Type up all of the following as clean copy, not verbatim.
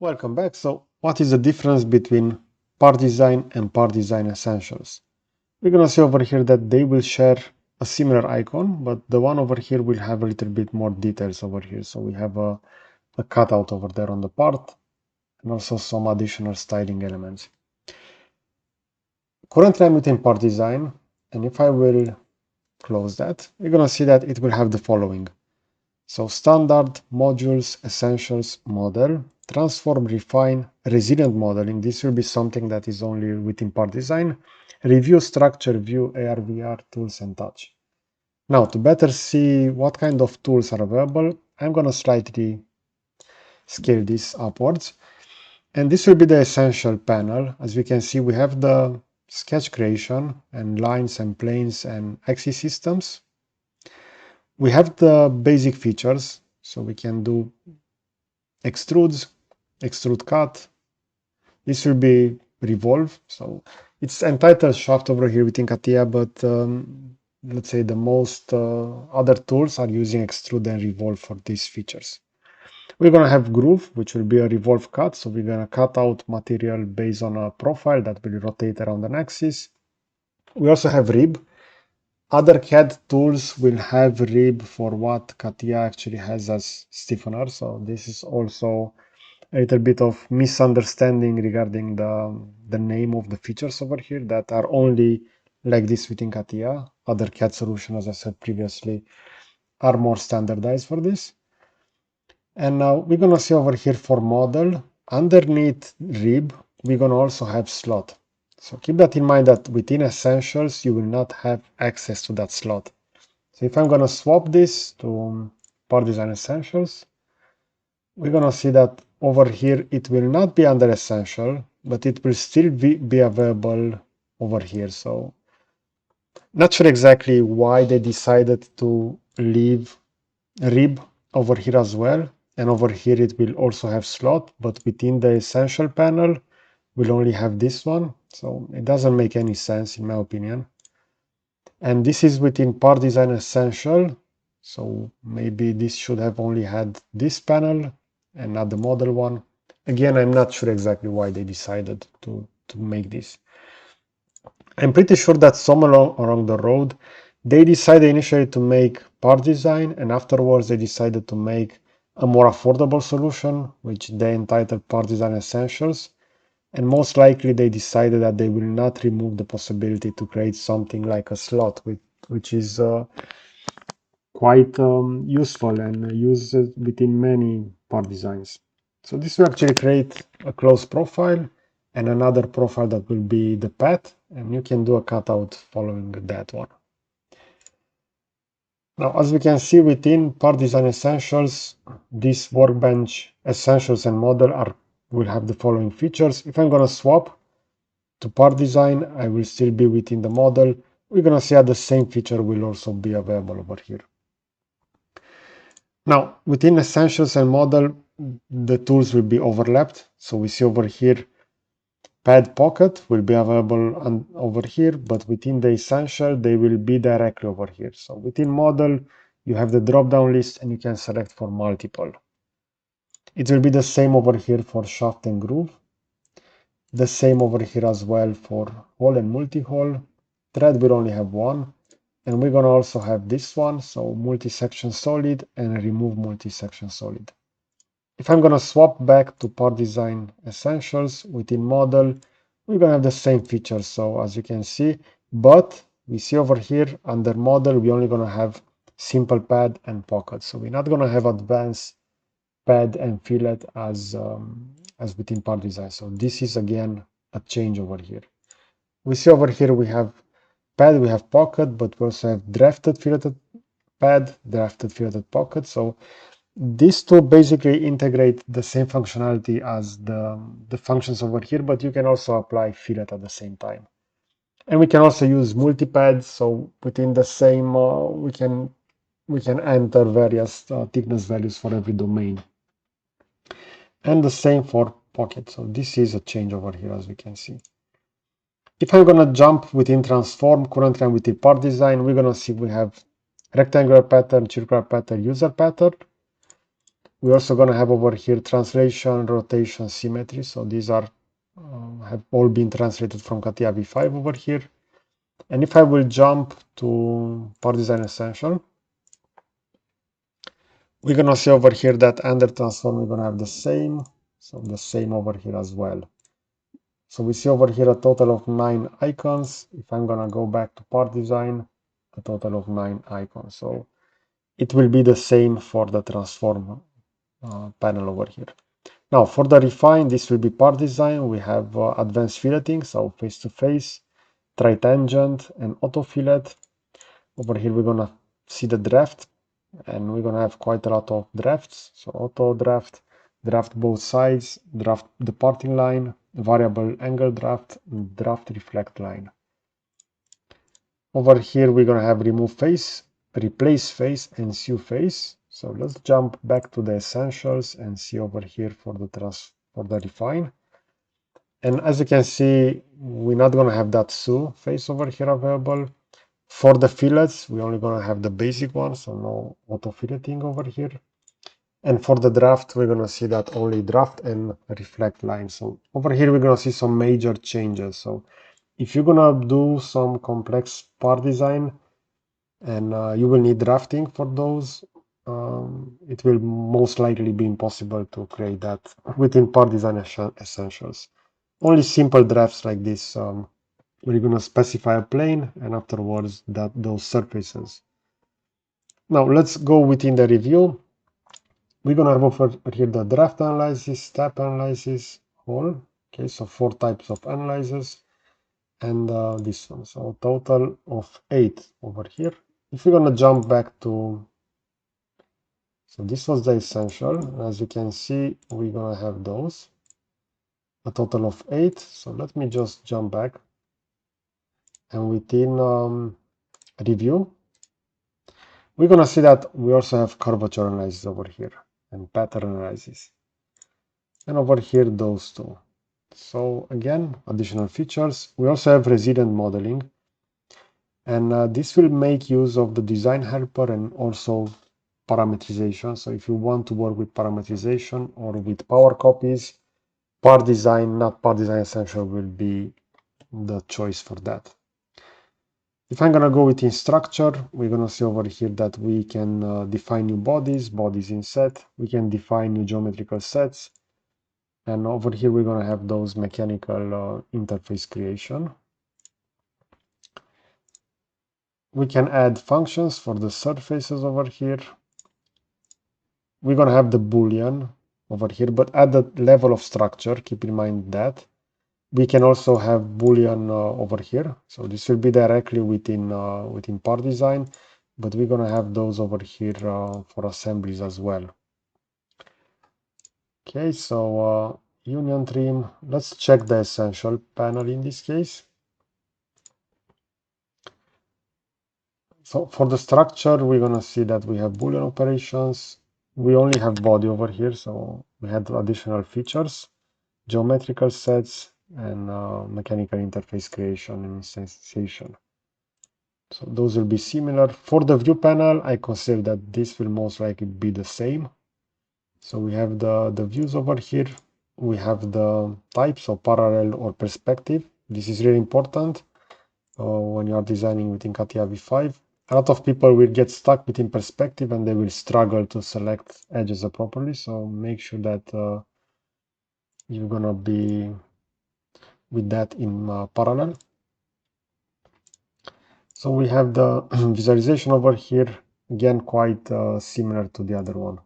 Welcome back. So what is the difference between part design and part design essentials? We're going to see over here that they will share a similar icon, but the one over here will have a little bit more details over here. So we have a cutout over there on the part and also some additional styling elements. Currently I'm within part design, and if I will close that, we're going to see that it will have the following. So standard, modules, essentials, model, transform, refine, resilient modeling. This will be something that is only within part design. Review, structure, view, AR, VR, tools, and touch. Now, to better see what kind of tools are available, I'm going to slightly scale this upwards. And this will be the essential panel. As we can see, we have the sketch creation and lines and planes and axis systems. We have the basic features, so we can do extrude cut. This will be revolve, so it's entitled shaft over here within CATIA, but let's say the most other tools are using extrude and revolve for these features. We're going to have groove, which will be a revolve cut, so we're going to cut out material based on a profile that will rotate around an axis. We also have rib. Other CAD tools will have rib for what CATIA actually has as stiffener, so this is also a little bit of misunderstanding regarding the name of the features over here that are only like this within CATIA. Other CAD solutions, as I said previously, are more standardized for this. And now we're going to see over here for model, underneath rib, we're going to also have slot. So keep that in mind that within essentials, you will not have access to that slot. So if I'm going to swap this to part design essentials, we're going to see that over here, it will not be under essential, but it will still be available over here. So not sure exactly why they decided to leave rib over here as well. And over here, it will also have slot, but within the essential panel, we'll only have this one. So it doesn't make any sense in my opinion. And this is within part design essential. So maybe this should have only had this panel and not the model one. Again, I'm not sure exactly why they decided to make this. I'm pretty sure that somewhere along the road, they decided initially to make part design, and afterwards they decided to make a more affordable solution, which they entitled part design essentials. And most likely they decided that they will not remove the possibility to create something like a slot, which is quite useful and used within many part designs. So this will actually create a closed profile and another profile that will be the path, and you can do a cutout following that one. Now, as we can see within part design essentials, this workbench essentials and model will have the following features. If I'm going to swap to part design, I will still be within the model. We're going to see that the same feature will also be available over here. Now, within essentials and model, the tools will be overlapped. So we see over here, pad pocket will be available over here, but within the essential, they will be directly over here. So within model, you have the drop-down list and you can select for multiple. It will be the same over here for shaft and groove. The same over here as well for hole and multi-hole. Thread will only have one. And we're going to also have this one, so multi-section solid and remove multi-section solid. If I'm going to swap back to part design essentials within model, we're going to have the same features. So as you can see, but we see over here under model, we're only going to have simple pad and pocket. So we're not going to have advanced pad and fillet as within part design. So this is again a change over here. We see over here we have pad, we have pocket, but we also have drafted filleted pad, drafted filleted pocket. So these two basically integrate the same functionality as the functions over here, but you can also apply fillet at the same time. And we can also use multi-pads, so within the same, we can enter various thickness values for every domain. And the same for pocket. So this is a change over here, as we can see. If I'm going to jump within transform, currently I'm within part design, we're going to see we have rectangular pattern, circular pattern, user pattern. We're also going to have over here translation, rotation, symmetry. So these are have all been translated from CATIA v5 over here. And if I will jump to Part Design Essential, we're going to see over here that under transform, we're going to have the same. So the same over here as well. So we see over here a total of 9 icons. If I'm going to go back to Part Design, a total of 9 icons. So it will be the same for the transform panel over here. Now for the refine, this will be Part Design. We have advanced filleting, so face-to-face, tri-tangent, and auto fillet. Over here we're gonna see the draft, and we're gonna have quite a lot of drafts. So auto draft, draft both sides, draft the parting line, variable angle draft, draft reflect line. Over here we're gonna have remove face, replace face, and sew face. So let's jump back to the essentials and see over here for the refine. And as you can see, we're not gonna have that sew face over here available. For the fillets, we're only gonna have the basic one, so no auto filleting over here. And for the draft, we're gonna see that only draft and reflect line. So over here, we're gonna see some major changes. So if you're gonna do some complex part design and you will need drafting for those, it will most likely be impossible to create that within part design essentials. Only simple drafts like this, we're going to specify a plane and afterwards those surfaces. Now let's go within the review. We're going to have over here the draft analysis, step analysis, all. Okay, so 4 types of analysis and this one. So total of 8 over here. If we're going to jump back to, so this was the essential. As you can see, we're going to have those. A total of 8. So let me just jump back. And within review, we're going to see that we also have curvature analysis over here and pattern analysis. And over here, those two. So again, additional features. We also have resilient modeling. And this will make use of the design helper and also parametrization. So if you want to work with parametrization or with power copies, part design, not part design essential, will be the choice for that. If I'm going to go within structure, we're going to see over here that we can define new bodies in set. We can define new geometrical sets. And over here, we're going to have those mechanical interface creation. We can add functions for the surfaces over here. We're going to have the Boolean over here, but at the level of structure, keep in mind that. We can also have Boolean over here. So this will be directly within part design, but we're going to have those over here for assemblies as well. Okay, so union trim. Let's check the essential panel in this case. So for the structure, we're going to see that we have Boolean operations. We only have body over here, so we had additional features, geometrical sets, and mechanical interface creation and instantiation. So those will be similar. For the view panel, I consider that this will most likely be the same. So we have the views over here. We have the types of parallel or perspective. This is really important when you are designing within CATIA v5. A lot of people will get stuck within perspective and they will struggle to select edges properly. So make sure that you're going to be with that in parallel. So we have the visualization over here, again, quite similar to the other one.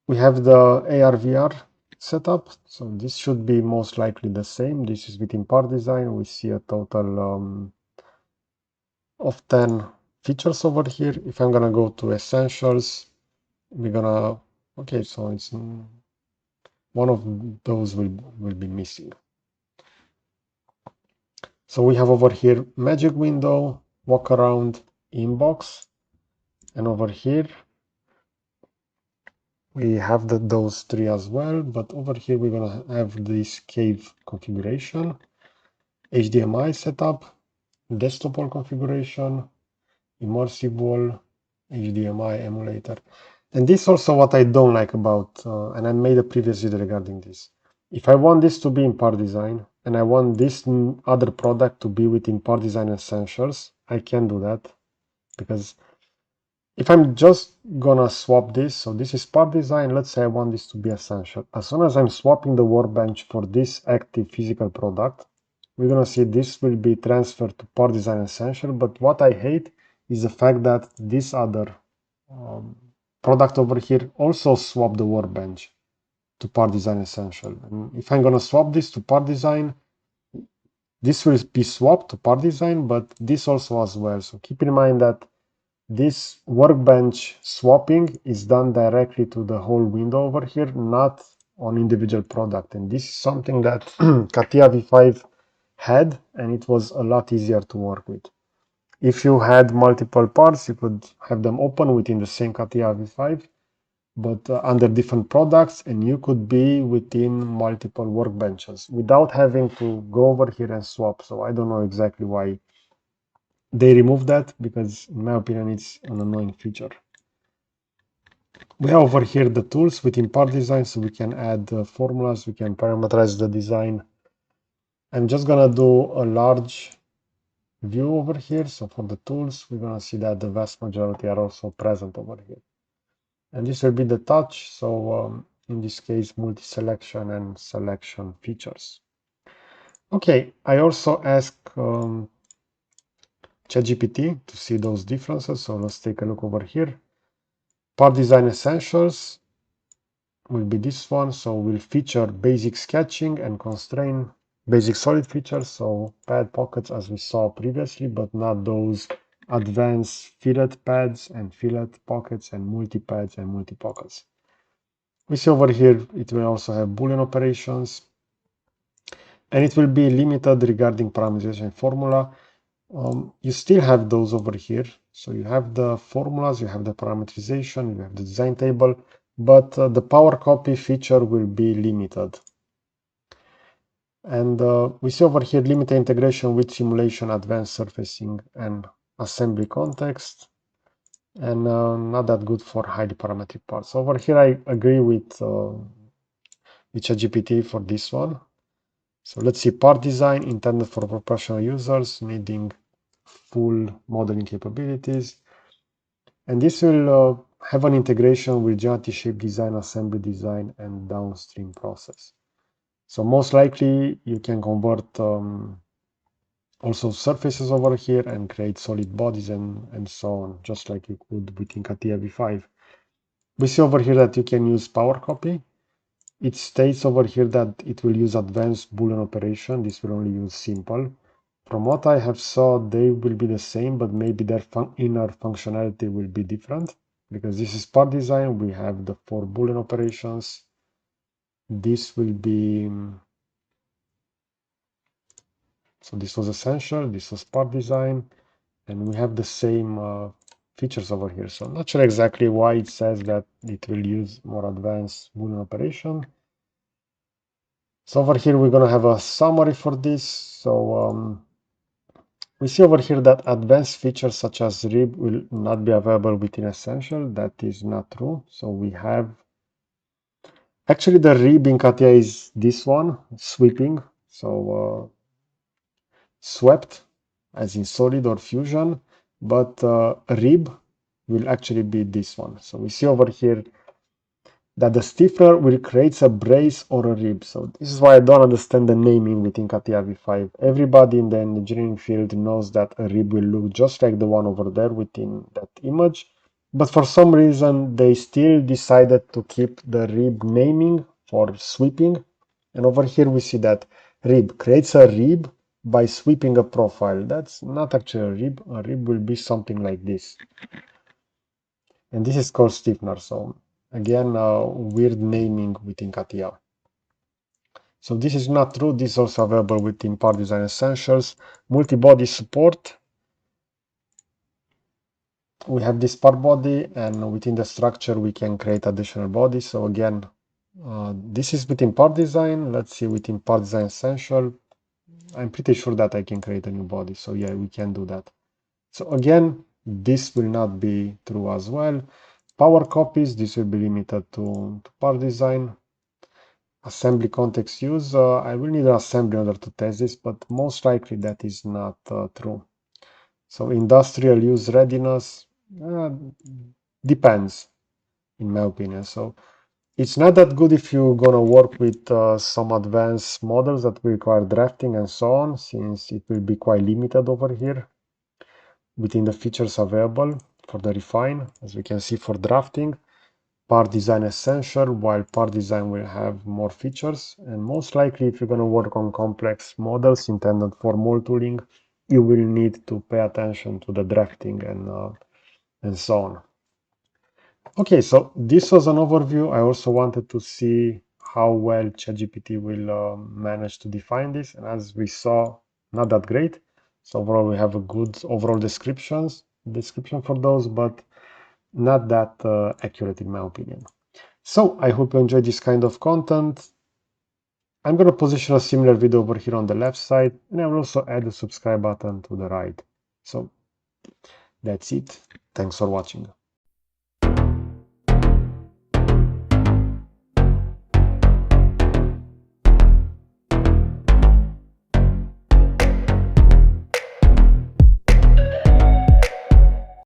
We have the AR/VR setup, so this should be most likely the same. This is within part design. We see a total of 10 features over here. If I'm gonna go to essentials, we're gonna, okay, so it's one of those will be missing. So we have over here magic window, walk around, inbox, and over here we have those 3 as well, but over here we're gonna have this cave configuration, HDMI setup, desktop wall configuration, immersive wall, HDMI emulator. And this is also what I don't like about, and I made a previous video regarding this. If I want this to be in part design, and I want this other product to be within part design essentials, I can do that. Because if I'm just gonna swap this, so this is part design, let's say I want this to be essential. As soon as I'm swapping the workbench for this active physical product, we're gonna see this will be transferred to part design essential, but what I hate is the fact that this other product over here also swap the workbench to part design essential. And if I'm gonna swap this to part design, this will be swapped to part design, but this also as well. So keep in mind that this workbench swapping is done directly to the whole window over here, not on individual product. And this is something that CATIA V5 had, and it was a lot easier to work with. If you had multiple parts, you could have them open within the same CATIA V5, but under different products, and you could be within multiple workbenches without having to go over here and swap. So I don't know exactly why they removed that, because in my opinion, it's an annoying feature. We have over here the tools within part design, so we can add formulas, we can parameterize the design. I'm just gonna do a large view over here. So for the tools, we're gonna see that the vast majority are also present over here. And this will be the touch. So in this case, multi-selection and selection features. Okay, I also ask ChatGPT to see those differences. So let's take a look over here. Part design essentials will be this one. So we'll feature basic sketching and constrain basic solid features. So pad pockets as we saw previously, but not those advanced fillet pads and fillet pockets and multi-pads and multi-pockets. We see over here, it will also have Boolean operations, and it will be limited regarding parameterization formula. You still have those over here. So you have the formulas, you have the parameterization, you have the design table, but the power copy feature will be limited. And we see over here limited integration with simulation, advanced surfacing, and assembly context, and not that good for highly parametric parts. Over here, I agree with ChatGPT for this one. So let's see, part design intended for professional users needing full modeling capabilities. And this will have an integration with generative shape design, assembly design, and downstream process. So most likely you can convert also surfaces over here and create solid bodies and so on, just like you could within CATIA V5. We see over here that you can use power copy. It states over here that it will use advanced Boolean operation. This will only use simple. From what I have saw, they will be the same, but maybe their inner functionality will be different. Because this is part design, we have the 4 Boolean operations. This will be, so this was essential, this was part design, and we have the same features over here. So I'm not sure exactly why it says that it will use more advanced Boolean operation. So over here, we're going to have a summary for this. So we see over here that advanced features such as rib will not be available within essential. That is not true. So we have, actually the rib in CATIA is this one, sweeping. So swept as in solid or fusion, but rib will actually be this one. So we see over here that the stiffener will create a brace or a rib. So this is why I don't understand the naming within CATIA V5. Everybody in the engineering field knows that a rib will look just like the one over there within that image. But for some reason, they still decided to keep the rib naming for sweeping. And over here we see that rib creates a rib by sweeping a profile. That's not actually a rib. A rib will be something like this. And this is called stiffener. So again, weird naming within CATIA. So this is not true. This is also available within part design essentials. Multi-body support. We have this part body, and within the structure we can create additional bodies. So again, this is within part design. Let's see within part design essential. I'm pretty sure that I can create a new body. So yeah, we can do that. So again, this will not be true as well. Power copies, this will be limited to part design. Assembly context use, I will need an assembly in order to test this, but most likely that is not true. So industrial use readiness depends, in my opinion. So it's not that good if you're gonna work with some advanced models that will require drafting and so on, since it will be quite limited over here within the features available for the refine. As we can see, for drafting, part design essential, while part design will have more features. And most likely, if you're going to work on complex models intended for mold tooling, you will need to pay attention to the drafting and so on. Okay, so this was an overview. I also wanted to see how well ChatGPT will manage to define this. And as we saw, not that great. So overall, we have a good overall description for those, but not that accurate in my opinion. So I hope you enjoyed this kind of content. I'm going to position a similar video over here on the left side, and I will also add a subscribe button to the right. So that's it. Thanks for watching.